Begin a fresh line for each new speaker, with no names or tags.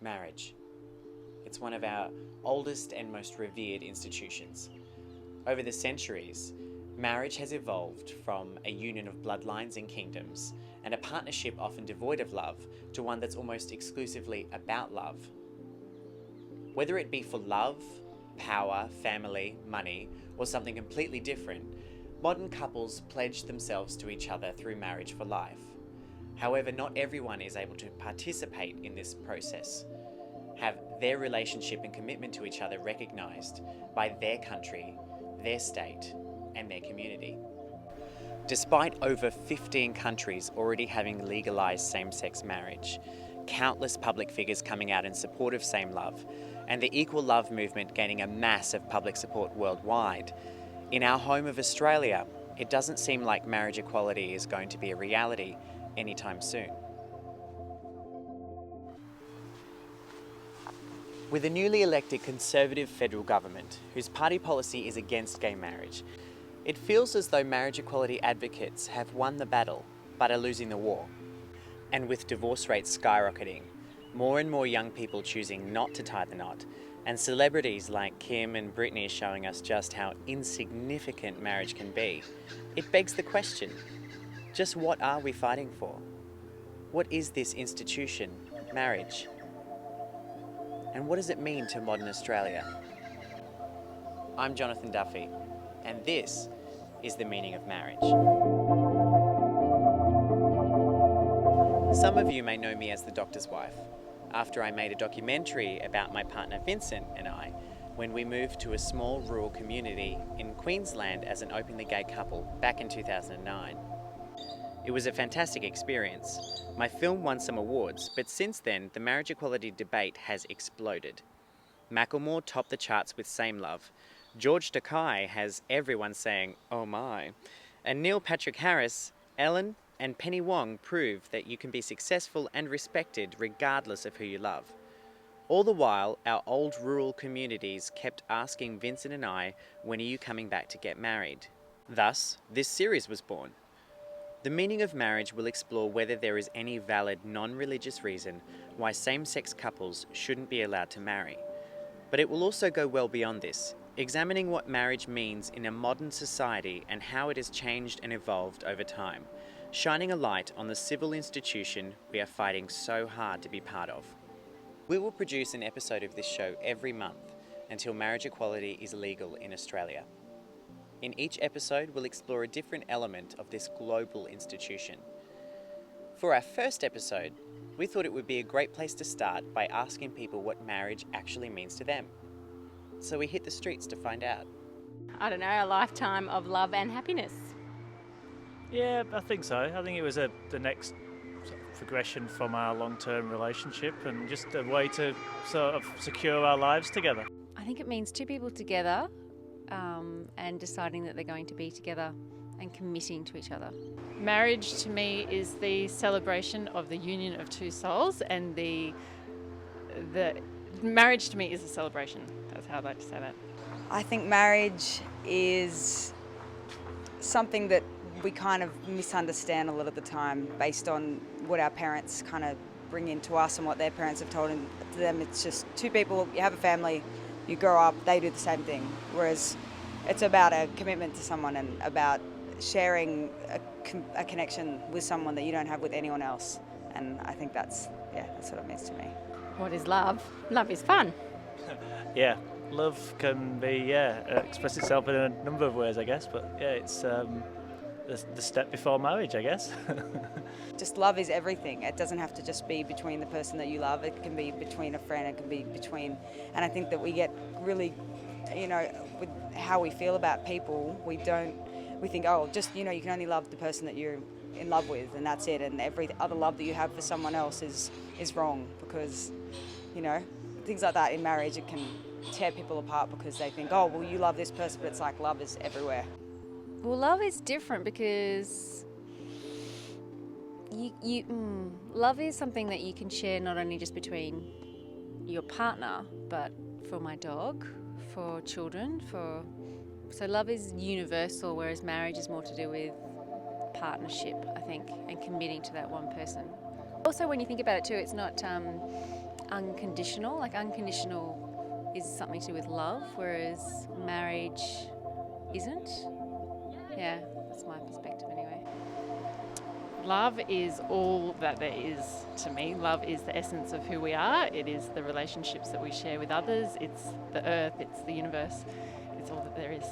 Marriage. It's one of our oldest and most revered institutions. Over the centuries, marriage has evolved from a union of bloodlines and kingdoms, and a partnership often devoid of love, to one that's almost exclusively about love. Whether it be for love, power, family, money, or something completely different, modern couples pledge themselves to each other through marriage for life. However, not everyone is able to participate in this process, have their relationship and commitment to each other recognised by their country, their state, and their community. Despite over 15 countries already having legalised same-sex marriage, countless public figures coming out in support of same love, and the equal love movement gaining a massive public support worldwide, in our home of Australia, it doesn't seem like marriage equality is going to be a reality anytime soon. With a newly elected Conservative federal government, whose party policy is against gay marriage, it feels as though marriage equality advocates have won the battle, but are losing the war. And with divorce rates skyrocketing, more and more young people choosing not to tie the knot, and celebrities like Kim and Britney showing us just how insignificant marriage can be, it begs the question, just what are we fighting for? What is this institution, marriage? And what does it mean to modern Australia? I'm Jonathan Duffy, and this is the meaning of marriage. Some of you may know me as the doctor's wife, after I made a documentary about my partner Vincent and I when we moved to a small rural community in Queensland as an openly gay couple back in 2009. It was a fantastic experience. My film won some awards, but since then the marriage equality debate has exploded. Macklemore topped the charts with Same Love. George Takei has everyone saying, "Oh my." And Neil Patrick Harris, Ellen, and Penny Wong prove that you can be successful and respected regardless of who you love. All the while, our old rural communities kept asking Vincent and I, when are you coming back to get married? Thus, this series was born. The meaning of marriage will explore whether there is any valid non-religious reason why same-sex couples shouldn't be allowed to marry. But it will also go well beyond this, examining what marriage means in a modern society and how it has changed and evolved over time, shining a light on the civil institution we are fighting so hard to be part of. We will produce an episode of this show every month until marriage equality is legal in Australia. In each episode, we'll explore a different element of this global institution. For our first episode, we thought it would be a great place to start by asking people what marriage actually means to them. So we hit the streets to find out.
I don't know, a lifetime of love and happiness.
Yeah, I think so. I think it was the next sort of progression from our long-term relationship and just a way to sort of secure our lives together.
I think it means two people together and deciding that they're going to be together and committing to each other.
Marriage to me is the celebration of the union of two souls, and the marriage to me is a celebration. That's how I'd like to say that.
I think marriage is something that we kind of misunderstand a lot of the time based on what our parents kind of bring into us and what their parents have told them. It's just two people, you have a family, you grow up, they do the same thing. Whereas it's about a commitment to someone and about sharing a connection with someone that you don't have with anyone else. And I think that's what it means to me.
What is love? Love is fun.
Yeah, love can be, express itself in a number of ways, I guess, but yeah, it's the step before marriage, I guess.
Just love is everything. It doesn't have to just be between the person that you love. It can be between a friend, it can be between, and I think that we get really, with how we feel about people, we think, you can only love the person that you're in love with, and that's it, and every other love that you have for someone else is wrong, because, things like that in marriage, it can tear people apart because they think, you love this person, but it's like love is everywhere.
Well, love is different because love is something that you can share not only just between your partner, but for my dog, for children, so love is universal, whereas marriage is more to do with partnership, I think, and committing to that one person. Also, when you think about it too, it's not unconditional. Like unconditional is something to do with love, whereas marriage isn't. Yeah, that's my perspective anyway.
Love is all that there is to me. Love is the essence of who we are. It is the relationships that we share with others. It's the earth, it's the universe. It's all that there is.